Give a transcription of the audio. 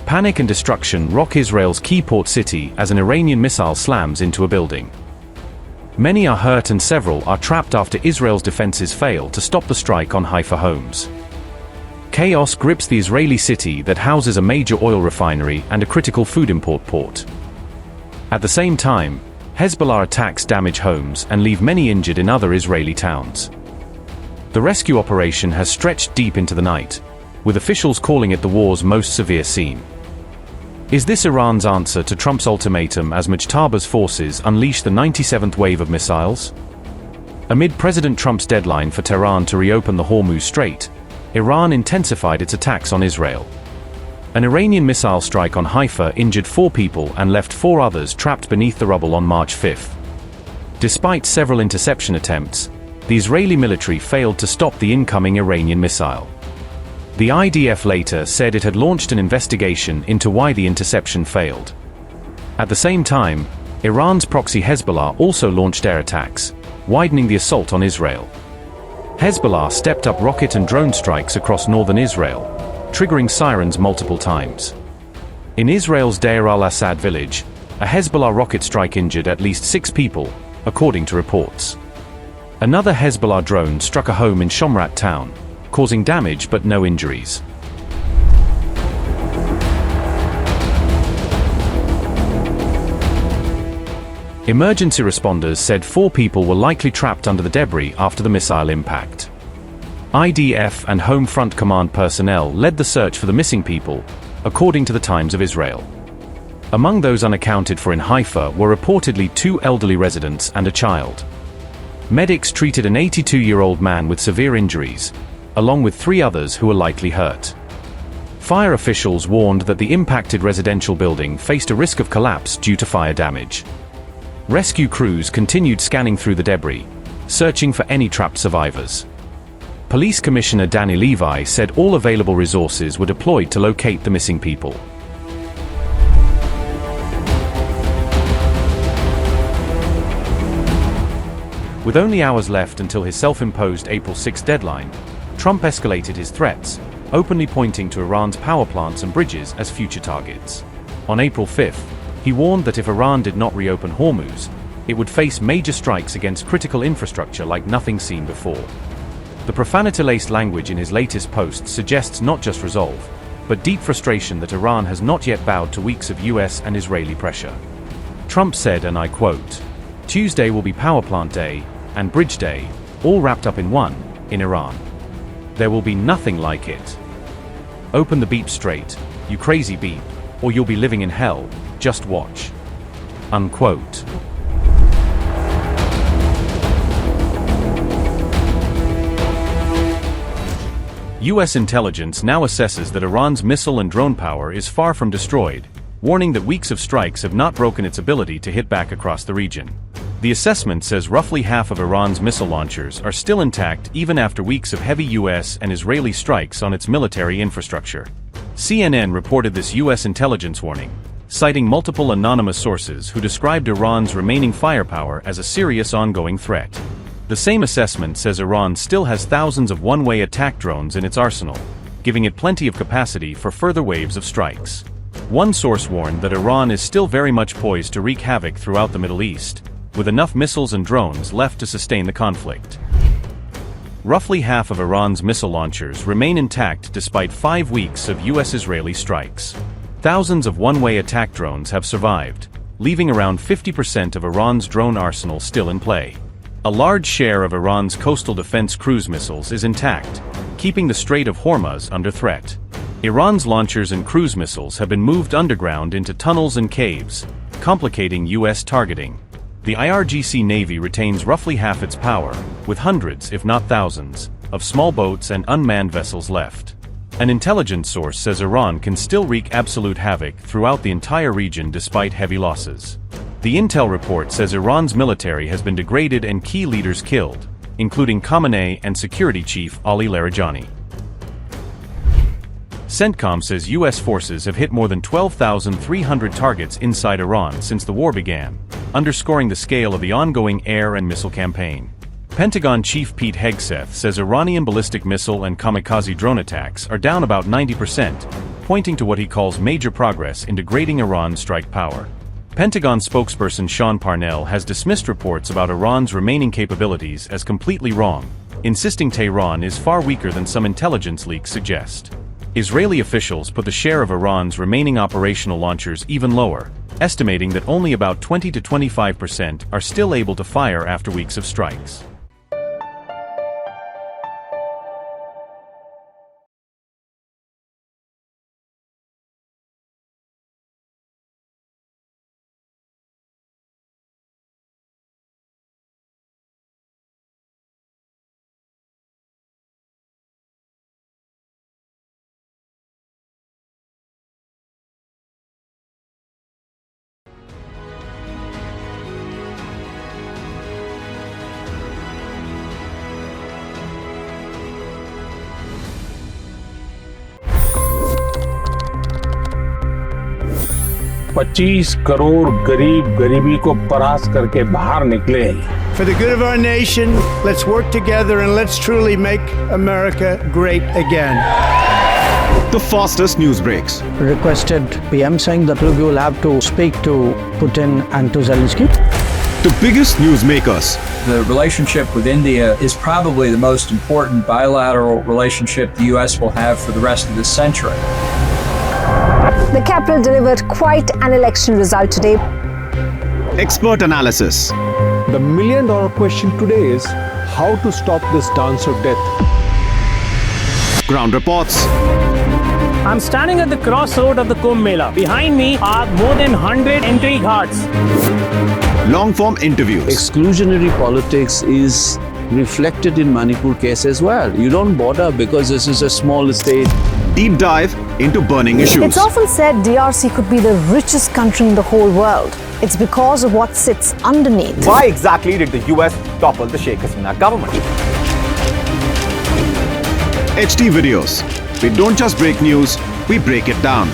Panic and destruction rock Israel's key port city as an Iranian missile slams into a building. Many are hurt and several are trapped after Israel's defenses fail to stop the strike on Haifa homes. Chaos grips the Israeli city that houses a major oil refinery and a critical food import port. At the same time, Hezbollah attacks damage homes and leave many injured in other Israeli towns. The rescue operation has stretched deep into the night, with officials calling it the war's most severe scene. Is this Iran's answer to Trump's ultimatum as Mujtaba's forces unleash the 97th wave of missiles? Amid President Trump's deadline for Tehran to reopen the Hormuz Strait, Iran intensified its attacks on Israel. An Iranian missile strike on Haifa injured 4 people and left 4 others trapped beneath the rubble on March 5. Despite several interception attempts, the Israeli military failed to stop the incoming Iranian missile. The IDF later said it had launched an investigation into why the interception failed. At the same time, Iran's proxy Hezbollah also launched air attacks, widening the assault on Israel. Hezbollah stepped up rocket and drone strikes across northern Israel, triggering sirens multiple times. In Israel's Deir al-Assad village, a Hezbollah rocket strike injured at least 6 people, according to reports. Another Hezbollah drone struck a home in Shomrat town, causing damage but no injuries. Emergency responders said 4 people were likely trapped under the debris after the missile impact. IDF and Home Front Command personnel led the search for the missing people, according to the Times of Israel. Among those unaccounted for in Haifa were reportedly 2 elderly residents and a child. Medics treated an 82-year-old man with severe injuries, along with 3 others who were lightly hurt. Fire officials warned that the impacted residential building faced a risk of collapse due to fire damage. Rescue crews continued scanning through the debris, searching for any trapped survivors. Police Commissioner Danny Levi said all available resources were deployed to locate the missing people. With only hours left until his self-imposed April 6 deadline, Trump escalated his threats, openly pointing to Iran's power plants and bridges as future targets. On April 5, he warned that if Iran did not reopen Hormuz, it would face major strikes against critical infrastructure like nothing seen before. The profanity-laced language in his latest post suggests not just resolve, but deep frustration that Iran has not yet bowed to weeks of US and Israeli pressure. Trump said, and I quote, "Tuesday will be power plant day and bridge day, all wrapped up in one, in Iran. There will be nothing like it. Open the beep straight, you crazy beep, or you'll be living in hell, just watch." Unquote. US intelligence now assesses that Iran's missile and drone power is far from destroyed, warning that weeks of strikes have not broken its ability to hit back across the region. The assessment says roughly half of Iran's missile launchers are still intact even after weeks of heavy US and Israeli strikes on its military infrastructure. CNN reported this US intelligence warning, citing multiple anonymous sources who described Iran's remaining firepower as a serious ongoing threat. The same assessment says Iran still has thousands of one-way attack drones in its arsenal, giving it plenty of capacity for further waves of strikes. One source warned that Iran is still very much poised to wreak havoc throughout the Middle East, with enough missiles and drones left to sustain the conflict. Roughly half of Iran's missile launchers remain intact despite 5 weeks of US-Israeli strikes. Thousands of one-way attack drones have survived, leaving around 50% of Iran's drone arsenal still in play. A large share of Iran's coastal defense cruise missiles is intact, keeping the Strait of Hormuz under threat. Iran's launchers and cruise missiles have been moved underground into tunnels and caves, complicating US targeting. The IRGC Navy retains roughly half its power, with hundreds, if not thousands, of small boats and unmanned vessels left. An intelligence source says Iran can still wreak absolute havoc throughout the entire region despite heavy losses. The intel report says Iran's military has been degraded and key leaders killed, including Khamenei and security chief Ali Larijani. CENTCOM says US forces have hit more than 12,300 targets inside Iran since the war began, underscoring the scale of the ongoing air and missile campaign. Pentagon Chief Pete Hegseth says Iranian ballistic missile and kamikaze drone attacks are down about 90%, pointing to what he calls major progress in degrading Iran's strike power. Pentagon spokesperson Sean Parnell has dismissed reports about Iran's remaining capabilities as completely wrong, insisting Tehran is far weaker than some intelligence leaks suggest. Israeli officials put the share of Iran's remaining operational launchers even lower, estimating that only about 20 to 25% are still able to fire after weeks of strikes. $25 crore गरीब गरीबी को परास्त करके बाहर निकले। For the good of our nation, let's work together and let's truly make America great again. The fastest news breaks. Requested PM saying that we will have to speak to Putin and to Zelensky. The biggest newsmakers. The relationship with India is probably the most important bilateral relationship the U.S. will have for the rest of this century. The capital delivered quite an election result today. Expert analysis. The million-dollar question today is how to stop this dance of death. Ground reports. I'm standing at the crossroad of the Kumbh Mela. Behind me are more than 100 entry ghats. Long-form interviews. Exclusionary politics is reflected in Manipur case as well. You don't bother because this is a small state. Deep dive into burning issues. It's often said DRC could be the richest country in the whole world. It's because of what sits underneath. Why exactly did the US topple the Sheikh Hasina government? HT videos. We don't just break news, we break it down.